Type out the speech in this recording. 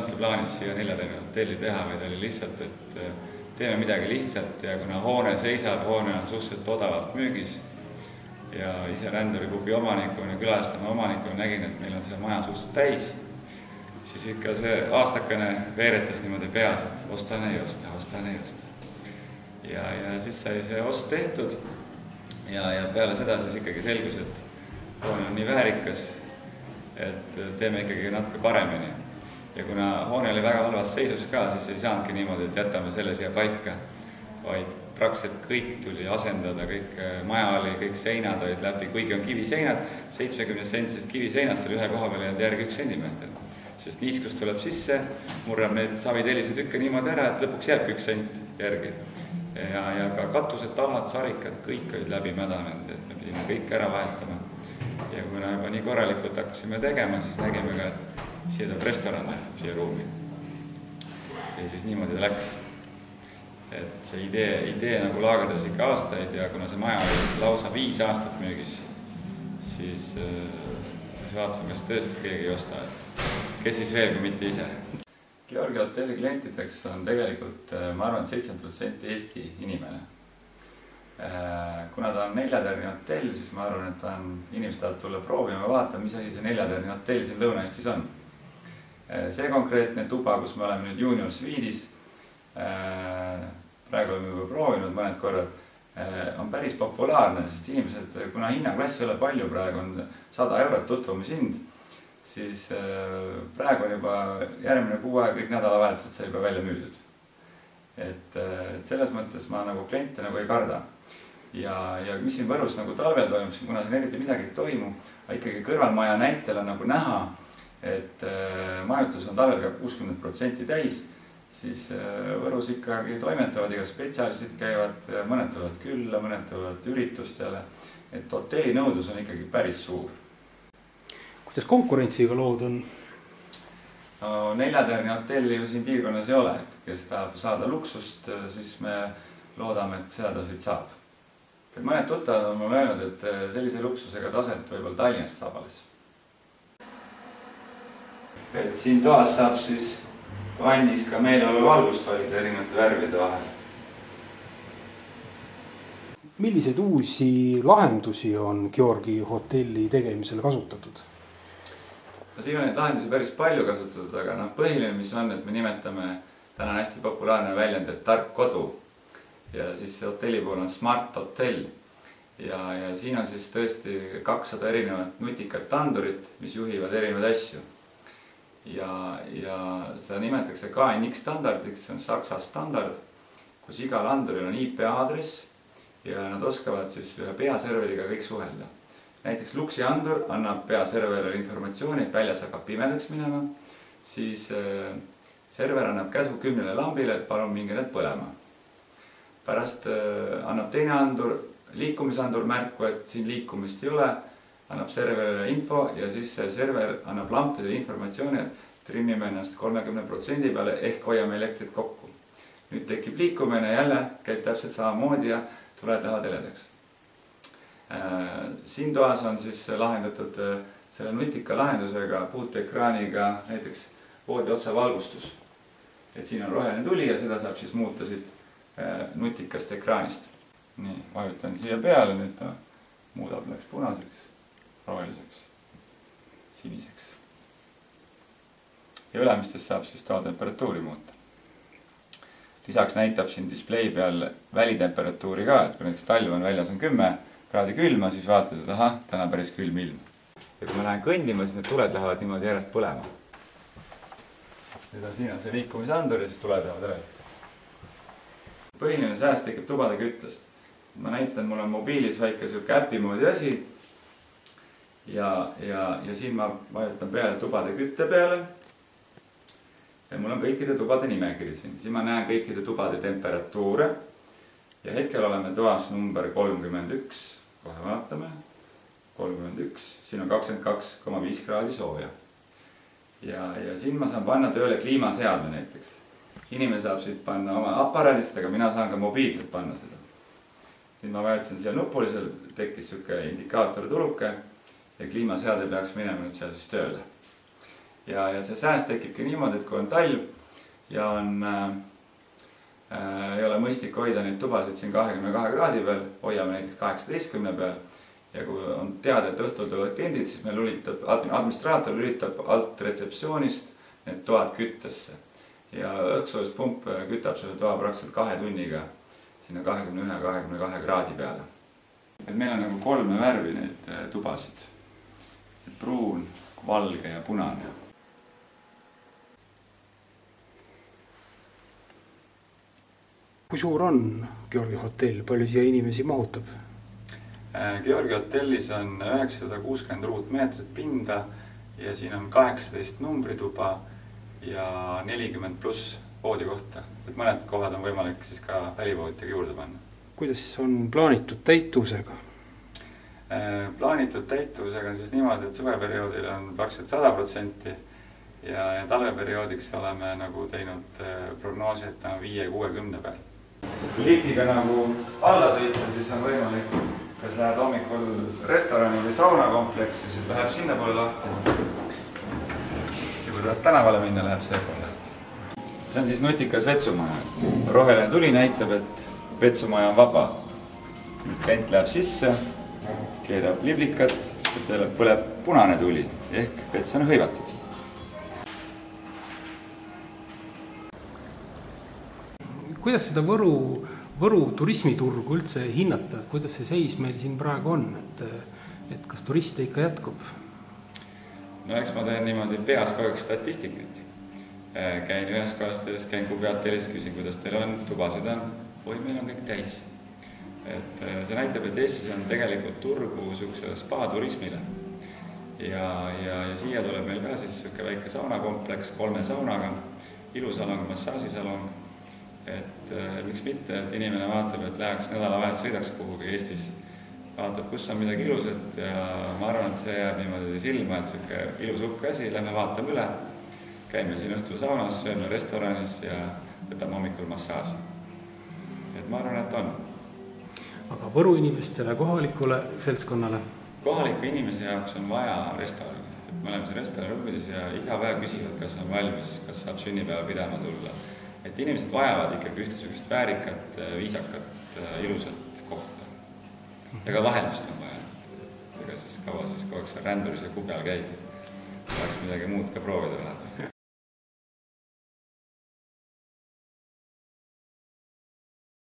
olnudki plaanis siia 4-tärni hotelli teha, vaid oli lihtsalt, et teeme midagi lihtsalt ja kuna hoone seisab, hoone on suhteliselt odavalt müügis ja ise ränduriklubi omanikuna ja külalistame omanikuna nägin, et meil on see maja suhteliselt täis, siis ikka see aastakene veeretas niimoodi peas, et ostan ei osta. Ja siis sai see ost tehtud ja peale seda siis ikkagi selgus, et hoone on nii väärikas, et teeme ikkagi natuke paremini. Ja kuna hoone oli väga halvas seisus ka, siis ei saanudki niimoodi, et jätame selle siia paika, vaid praktiliselt kõik tuli asendada, kõik maja oli, kõik seinad olid läbi, kuigi on kiviseinad, 70-sentisest kiviseinast oli ühe koha peal jäänud järgi 1 sentimeeter. Sest niiskus tuleb sisse, murrab neid savitelise tükke niimoodi ära, et lõpuks jääbki 1 sent järgi. Ja ka katused, talad, sarikad, kõik olid läbi mädanenud, et me pidime kõik ära vahetama. Ja kui juba nii korralikult hakkasime tegema, siis nägime ka, et siia tuleb restoran teha, siia ruumi. Ja siis niimoodi ta läks. Et see idee nagu laagerdas ikka aastaid ja kuna see maja oli lausa 5 aastat müügis, siis vaatasime, kas tõesti keegi ei osta, et kes siis veel kui mitte ise. Georgi hotelli klientideks on tegelikult, ma arvan, 7% Eesti inimene. Kuna ta on 4-tärni hotell, siis ma arvan, et inimesed tahavad tulla proovima ja vaatama, mis asi see 4-tärni hotell siin Lõuna-Eestis on. See konkreetne tuba, kus me oleme nüüd Junior Suite'is, praegu oleme juba proovinud mõned korrad, on päris populaarne, sest inimesed, kuna hinnaklass ei ole palju, praegu on 100 eurot tutvumishind, siis praegu on juba järgmine kuu aeg kõik nädalavahetused sai juba välja müüdud. Et selles mõttes ma nagu kliente nagu ei karda. Ja mis siin Võrus nagu talvel toimub, kuna siin eriti midagi ei toimu, aga ikkagi kõrvalmaja näitel on nagu näha, et majutus on talvel ka 60% täis, siis Võrus ikkagi toimetavad, iga spetsialistid käivad, mõned tulevad külla, mõned tulevad üritustele, et hotelli nõudlus on ikkagi päris suur. Kuidas konkurentsiga lood on? No 4-tärni hotelli ju siin piirkonnas ei ole, et kes tahab saada luksust, siis me loodame, et seda ta siit saab. Et mõned tuttavad on mulle öelnud, et sellise luksusega taset võib-olla Tallinnast saab alles. Et siin toas saab siis vannis ka meeleolu valgust valida erinevate värvide vahel. Milliseid uusi lahendusi on Georgi hotelli tegemisel kasutatud? No siin on neid lahendusi päris palju kasutatud, aga põhiline, mis on, et me nimetame, täna on hästi populaarne väljend, et tark kodu. Ja siis see hotelli pool on Smart Hotel. Ja siin on siis tõesti 200 erinevat nutikat andurit, mis juhivad erinevaid asju. Ja seda nimetatakse KNX standardiks, see on Saksa standard, kus igal anduril on IP aadress ja nad oskavad siis ühe peaserveriga kõik suhelda. Näiteks Luxi andur annab peaserverile informatsiooni, et väljas hakkab pimedaks minema, siis server annab käsu 10 lambile, et palun minge need põlema. Pärast annab teine andur, liikumisandur märku, et siin liikumist ei ole, annab serverile info ja siis server annab lampidele informatsiooni, et trimmime ennast 30% peale ehk hoiame elektrit kokku. Nüüd tekib liikumine, jälle käib täpselt samamoodi ja tuled lähevad heledaks. Siin toas on siis lahendatud selle nutika lahendusega puuteekraaniga näiteks voodi otsa valgustus. Et siin on roheline tuli ja seda saab siis muuta siit nutikast ekraanist. Nii, vajutan siia peale, nüüd ta muudab läks punaseks, roheliseks, siniseks. Ja ülemistes saab siis toa temperatuuri muuta. Lisaks näitab siin display peal välitemperatuuri ka, et kui näiteks talv on väljas on 10 kraadi külma, siis vaatad, et aha, täna päris külm ilm. Ja kui ma lähen kõndima, siis need tuled lähevad niimoodi järjest põlema. Nüüd on siin see liikumisandur ja siis tuled lähevad ära. Põhiline sääst tekib tubade küttest. Ma näitan, mul on mobiilis väike selline äpi moodi asi. Ja siin ma vajutan peale tubade kütte peale. Ja mul on kõikide tubade nimekiri siin. Siin ma näen kõikide tubade temperatuure. Ja hetkel oleme toas number 31. Kohe vaatame. 31. Siin on 22,5 kraadi sooja. Ja siin ma saan panna tööle kliimaseadme näiteks. Inimene saab siit panna oma aparaadist, aga mina saan ka mobiilselt panna seda. Nüüd ma vajutasin siia nupule, seal tekkis selline indikaator tuluke ja kliimaseade peaks minema nüüd seal siis tööle. ja see sääst tekibki niimoodi, et kui on talv ja ei ole mõistlik hoida neid tubasid siin 22 kraadi peal, hoiame näiteks 18 peal ja kui on teada, et õhtul tulevad kliendid, siis meil administraator lülitab alt retseptsioonist need toad küttesse ja õhksoojuspump kütab selle toa praktiliselt 2 tunniga sinna 21-22 kraadi peale. Meil on nagu 3 värvi neid tubasid, pruun, valge ja punane. Kui suur on Georgi hotell, palju siia inimesi mahutab? Georgi hotellis on 960 ruutmeetrit pinda ja siin on 18 numbrituba ja 40 pluss voodikohta. Et mõned kohad on võimalik siis ka välivoodiga juurde panna. Kuidas on plaanitud täituvusega? Plaanitud täituvusega on siis niimoodi, et suveperioodil on praktiliselt 100% ja talveperioodiks oleme nagu teinud prognoosi, et 5-60 peal. Kui liftiga nagu alla sõita, siis on võimalik, kas lähed hommikul restorani või saunakompleksi, siis läheb sinna poole lahti. Ja kui tahad tänavale minna, läheb see poole lahti. See on siis nutikas vetsumaja. Roheline tuli näitab, et vetsumaja on vaba. Nüüd klient läheb sisse, keerab liblikat ja teile põleb punane tuli ehk vets on hõivatud. Kuidas seda Võru turismiturgu üldse hinnata? Kuidas see seis meil siin praegu on? Et kas turiste ikka jätkub? No eks ma teen niimoodi peas kogu aeg statistikat. Käin ühes kohast, käin Kubiatelis, küsin, kuidas teil on, tubasid on. Või meil on kõik täis. Et see näitab, et Eestis on tegelikult turgu spa-turismile. Ja siia tuleb meil ka siis väike saunakompleks 3 saunaga, ilusalong, massaažisalong. Et miks mitte, et inimene vaatab, et läheks nädalavahet, sõidaks kuhugi Eestis, vaatab, kus on midagi ilusat ja ma arvan, et see jääb niimoodi silma, et selline ilus uhke asi, lähme vaatame üle, käime siin õhtul saunas, sööme restoranis ja võtame hommikul massaaži. Et ma arvan, et on. Aga Võru inimestele, kohalikule seltskonnale? Kohaliku inimese jaoks on vaja restorani. Me oleme siin restoraniruumides ja iga päev küsivad, kas on valmis, kas saab sünnipäeva pidama tulla. Et inimesed vajavad ikkagi ühtesugust väärikat, viisakat, ilusat kohta. Ja ka vaheldust on vaja. Ega siis kaua siis kogu aeg ränduris ja kubjal käib. Oleks midagi muud ka proovida läheb.